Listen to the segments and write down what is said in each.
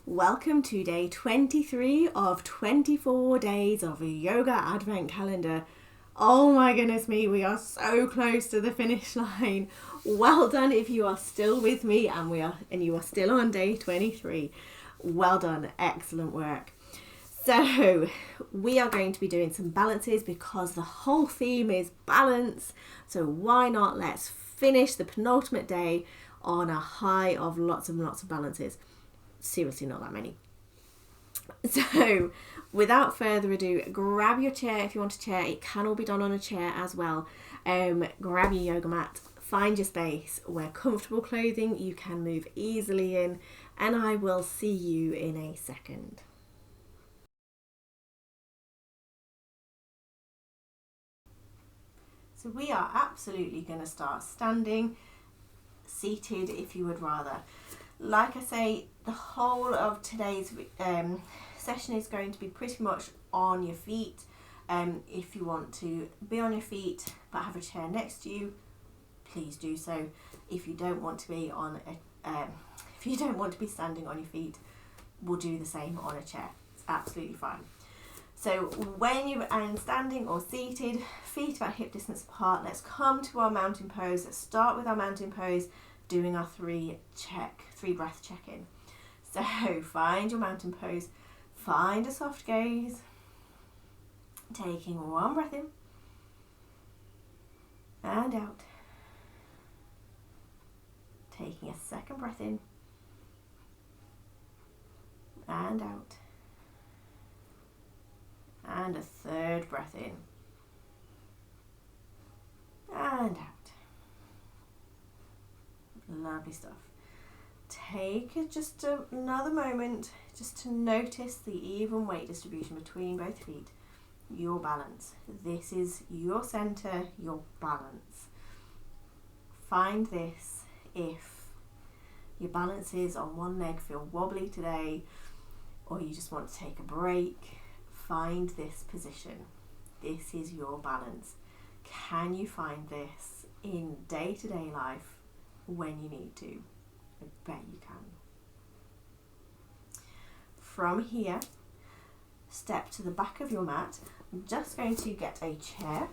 Welcome to day 23 of 24 days of a yoga advent calendar. Oh my goodness me, we are so close to the finish line. Well done if you are still with me and you are still on day 23. Well done, excellent work. So we are going to be doing some balances because the whole theme is balance. So why not let's finish the penultimate day on a high of lots and lots of balances. Seriously, not that many. So without further ado, grab your chair if you want a chair. It can all be done on a chair as well. Grab your yoga mat, find your space, wear comfortable clothing you can move easily in, and I will see you in a second. So we are absolutely going to start standing, seated if you would rather. Like I say, the whole of today's session is going to be pretty much on your feet. If you want to be on your feet but have a chair next to you, please do so. If you don't want to be standing on your feet, we'll do the same on a chair. It's absolutely fine. So when you're standing or seated, feet about hip distance apart, let's come to our mountain pose. Let's start with our mountain pose, doing our three breath check-in. So find your mountain pose, find a soft gaze, taking one breath in and out, taking a second breath in and out, and a third breath in and out. Lovely stuff. Take just another moment just to notice the even weight distribution between both feet, your balance. This is your center, your balance. Find this if your balances on one leg feel wobbly today, or you just want to take a break. Find this position. This is your balance. Can you find this in day-to-day life when you need to? I bet you can. From here, step to the back of your mat. I'm just going to get a chair.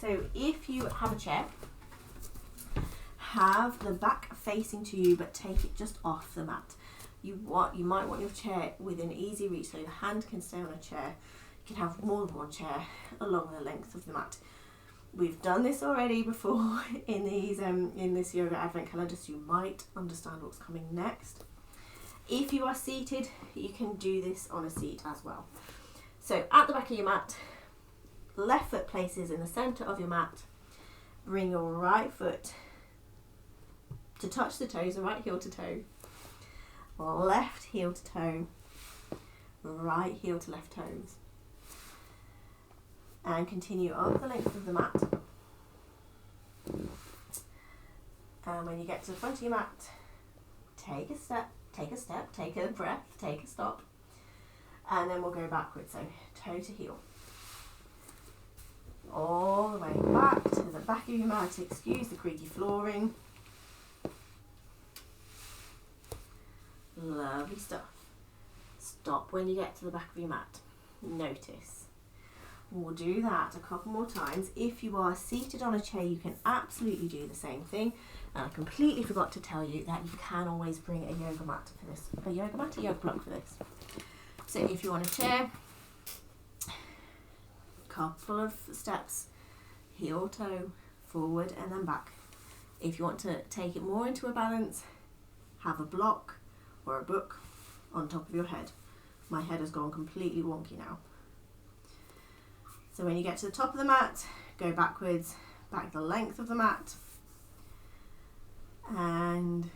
So if you have a chair, have the back facing to you, but take it just off the mat. You might want your chair within easy reach, so your hand can stay on a chair. You can have more than one chair along the length of the mat. We've done this already before in this yoga advent calendar, so you might understand what's coming next. If you are seated, you can do this on a seat as well. So at the back of your mat, left foot places in the center of your mat. Bring your right foot to touch the toes, the right heel to toe. Left heel to toe, right heel to left toes. And continue up the length of the mat. And when you get to the front of your mat, take a step, take a breath, take a stop. And then we'll go backwards, so toe to heel. All the way back to the back of your mat. Excuse the creaky flooring. Lovely stuff. Stop when you get to the back of your mat. Notice. We'll do that a couple more times. If you are seated on a chair, you can absolutely do the same thing. And I completely forgot to tell you that you can always bring a yoga mat for this. A yoga block for this. So if you're on a chair, couple of steps, heel, toe, forward and then back. If you want to take it more into a balance, have a block or a book on top of your head. My head has gone completely wonky now. So when you get to the top of the mat, go backwards, back the length of the mat. And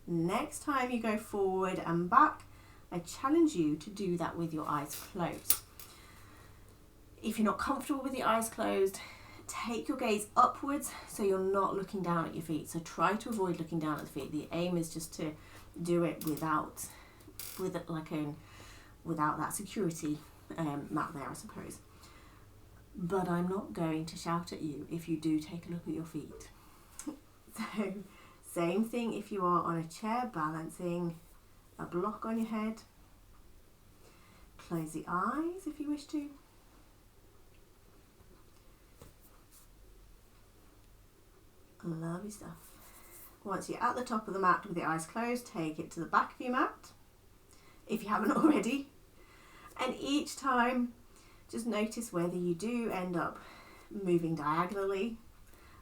next time you go forward and back, I challenge you to do that with your eyes closed. If you're not comfortable with your eyes closed, take your gaze upwards so you're not looking down at your feet. So try to avoid looking down at the feet. The aim is just to do it without that security mat there, I suppose. But I'm not going to shout at you if you do take a look at your feet. So same thing if you are on a chair balancing, a block on your head. Close the eyes if you wish to. Lovely stuff. Once you're at the top of the mat with your eyes closed, take it to the back of your mat, if you haven't already. And each time, just notice whether you do end up moving diagonally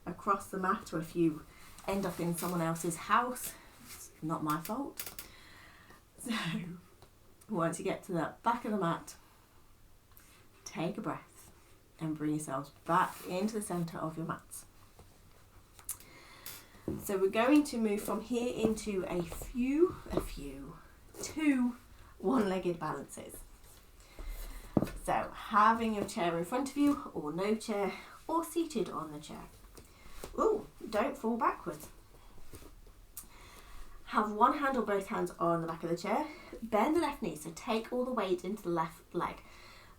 across the mat, or if you end up in someone else's house, it's not my fault. So, once you get to the back of the mat, take a breath and bring yourselves back into the centre of your mats. So we're going to move from here into two one-legged balances. So having your chair in front of you, or no chair, or seated on the chair. Ooh, don't fall backwards. Have one hand or both hands on the back of the chair. Bend the left knee, so take all the weight into the left leg.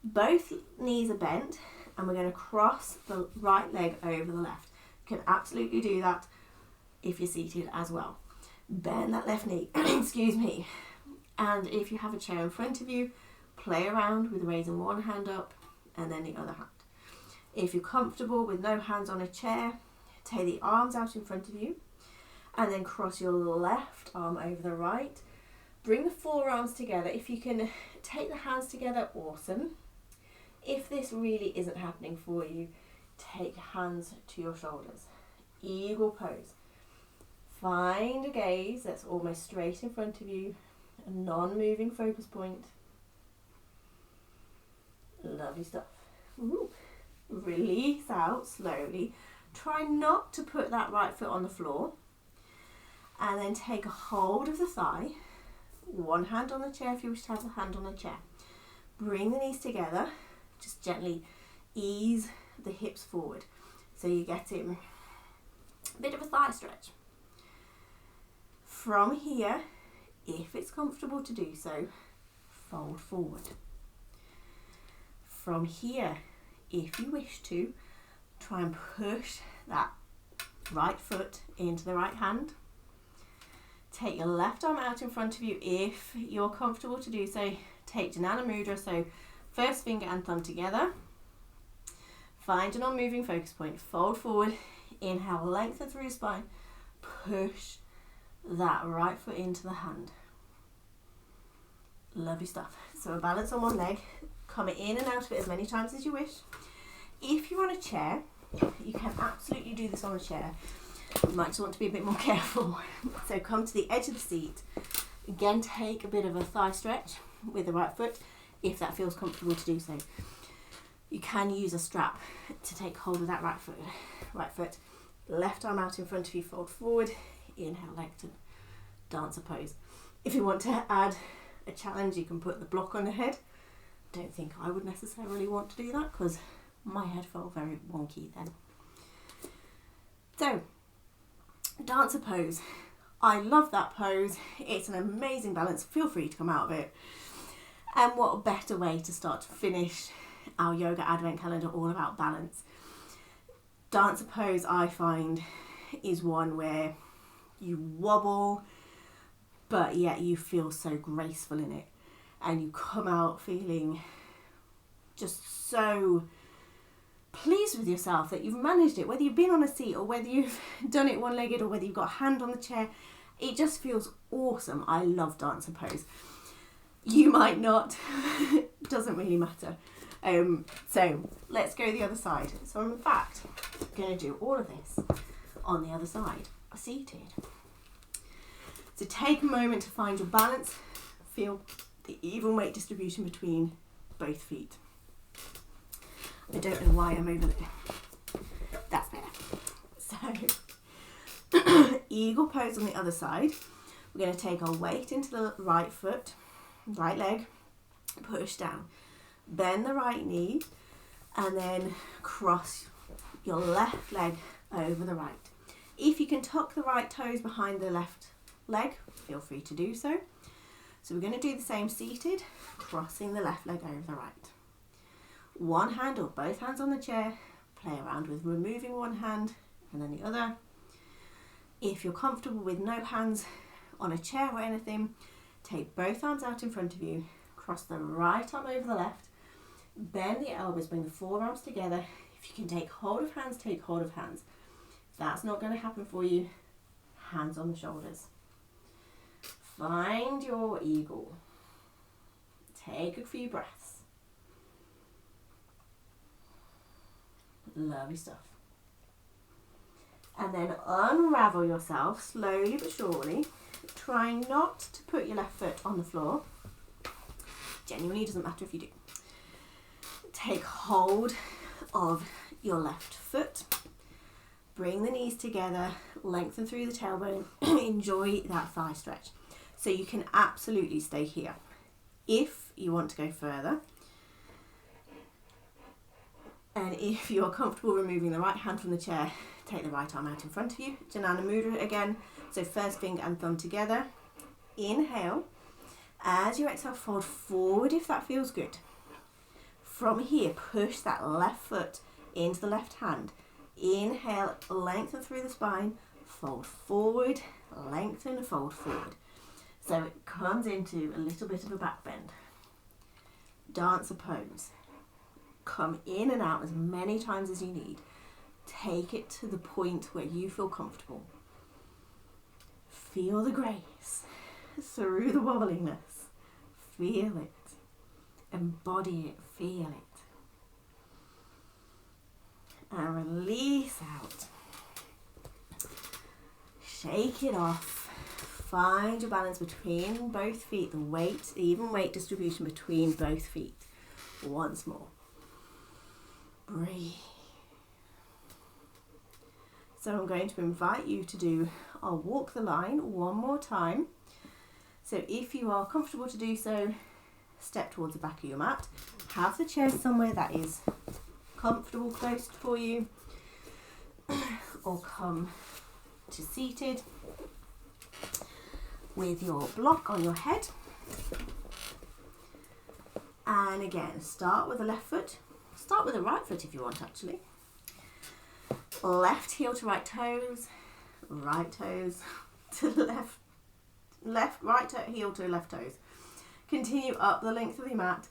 Both knees are bent, and we're going to cross the right leg over the left. You can absolutely do that if you're seated as well. Bend that left knee, excuse me. And if you have a chair in front of you, play around with raising one hand up and then the other hand. If you're comfortable with no hands on a chair, take the arms out in front of you and then cross your left arm over the right. Bring the forearms together. If you can take the hands together, awesome. If this really isn't happening for you, take hands to your shoulders. Eagle pose. Find a gaze that's almost straight in front of you, a non-moving focus point. Lovely stuff. Ooh. Release out slowly. Try not to put that right foot on the floor. And then take a hold of the thigh. One hand on the chair if you wish to have the hand on the chair. Bring the knees together. Just gently ease the hips forward. So you're getting a bit of a thigh stretch. From here, if it's comfortable to do so, fold forward. From here, if you wish to, try and push that right foot into the right hand. Take your left arm out in front of you if you're comfortable to do so. Take Jnana Mudra, so first finger and thumb together. Find a non-moving focus point. Fold forward. Inhale, lengthen through your spine. Push that right foot into the hand. Lovely stuff. So a balance on one leg. Come in and out of it as many times as you wish. If you're on a chair, you can absolutely do this on a chair. You might just want to be a bit more careful. So come to the edge of the seat. Again, take a bit of a thigh stretch with the right foot if that feels comfortable to do so. You can use a strap to take hold of that right foot. Left arm out in front of you, fold forward. Inhale, lengthen, dancer pose. If you want to add a challenge, you can put the block on the head. Don't think I would necessarily want to do that because my head felt very wonky then. So, dancer pose. I love that pose. It's an amazing balance. Feel free to come out of it. And what a better way to start to finish our yoga advent calendar all about balance. Dancer pose, I find, is one where you wobble, but yet you feel so graceful in it. And you come out feeling just so pleased with yourself that you've managed it, whether you've been on a seat or whether you've done it one-legged or whether you've got a hand on the chair. It just feels awesome. I love dancer pose. You might not, doesn't really matter. So let's go the other side. So I'm in fact going to do all of this on the other side, seated. So take a moment to find your balance. Feel the even weight distribution between both feet. I don't know why I'm over there. That's better. So, eagle pose on the other side. We're going to take our weight into the right foot, right leg, push down. Bend the right knee and then cross your left leg over the right. If you can tuck the right toes behind the left leg, feel free to do so. So we're going to do the same seated, crossing the left leg over the right. One hand or both hands on the chair. Play around with removing one hand and then the other. If you're comfortable with no hands on a chair or anything, Take both arms out in front of you, cross the right arm over the left, bend the elbows, bring the forearms together. If you can take hold of hands, take hold of hands. If that's not going to happen for you, hands on the shoulders. Find your eagle. Take a few breaths. Lovely stuff. And then unravel yourself slowly but surely, trying not to put your left foot on the floor. Genuinely doesn't matter if you do. Take hold of your left foot, bring the knees together, lengthen through the tailbone, enjoy that thigh stretch. So you can absolutely stay here. If you want to go further, and if you're comfortable removing the right hand from the chair, take the right arm out in front of you. Janana Mudra again. So first finger and thumb together. Inhale. As you exhale, fold forward if that feels good. From here, push that left foot into the left hand. Inhale, lengthen through the spine. Fold forward, lengthen, fold forward. So it comes into a little bit of a back bend. Dancer pose. Come in and out as many times as you need. Take it to the point where you feel comfortable. Feel the grace through the wobbliness. Feel it. Embody it. Feel it. And release out. Shake it off. Find your balance between both feet, the weight, even weight distribution between both feet. Once more. Breathe. So I'm going to invite you to do our walk the line one more time. So if you are comfortable to do so, step towards the back of your mat. Have the chair somewhere that is comfortable, close for you, or come to seated with your block on your head. And again, start with the left foot. Start with the right foot if you want, actually. Left heel to right toes to left, heel to left toes. Continue up the length of the mat,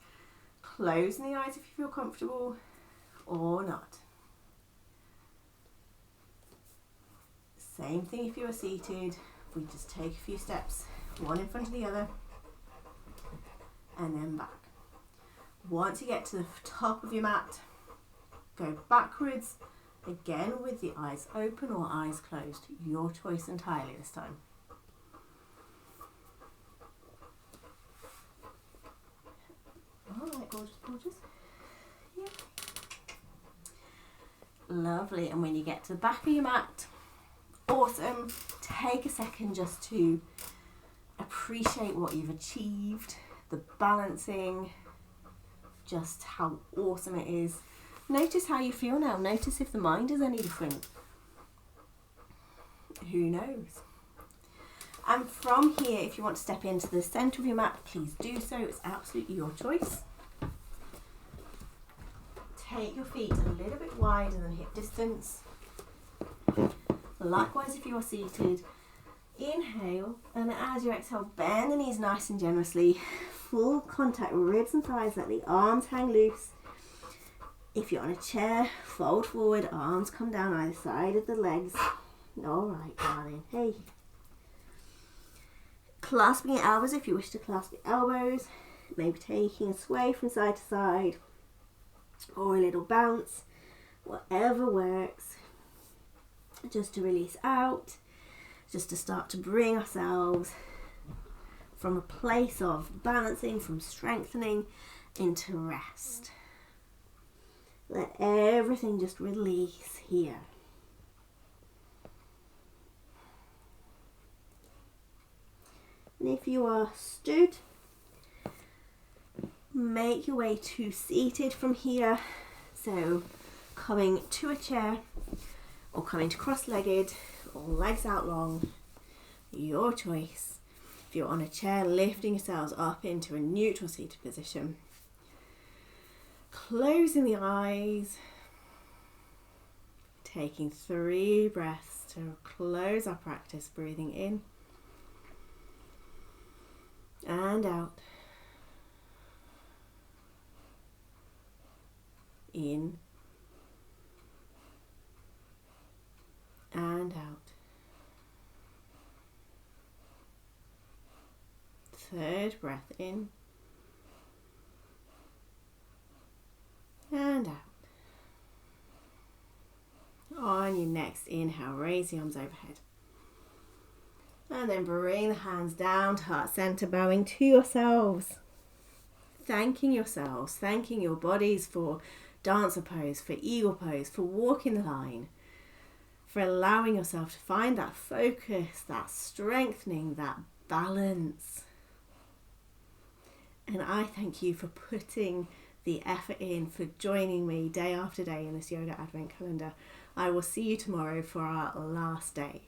closing the eyes if you feel comfortable or not. Same thing if you are seated. We just take a few steps, one in front of the other, and then back. Once you get to the top of your mat, go backwards, again with the eyes open or eyes closed. Your choice entirely this time. All right, gorgeous, gorgeous. Yeah. Lovely. And when you get to the back of your mat, awesome. Take a second just to appreciate what you've achieved, the balancing, just how awesome it is. Notice how you feel now. Notice if the mind is any different. Who knows? And from here, if you want to step into the centre of your mat, please do so. It's absolutely your choice. Take your feet a little bit wider than hip distance. Likewise, if you are seated, inhale, and as you exhale, bend the knees nice and generously. Full contact, ribs and thighs, let the arms hang loose. If you're on a chair, fold forward, arms come down either side of the legs. All right, darling. Hey. Clasping your elbows if you wish to clasp your elbows. Maybe taking a sway from side to side, or a little bounce, whatever works. Just to release out, just to start to bring ourselves from a place of balancing, from strengthening, into rest. Let everything just release here. And if you are stood, make your way to seated from here. So coming to a chair, or coming to cross-legged, or legs out long, your choice. If you're on a chair, lifting yourselves up into a neutral seated position. Closing the eyes, taking 3 breaths to close our practice, breathing in and out. In and out. Third breath in and out. On your next inhale, raise the arms overhead. And then bring the hands down to heart center, bowing to yourselves. Thanking yourselves, thanking your bodies for dancer pose, for eagle pose, for walking the line, for allowing yourself to find that focus, that strengthening, that balance. And I thank you for putting the effort in, for joining me day after day in this yoga advent calendar. I will see you tomorrow for our last day.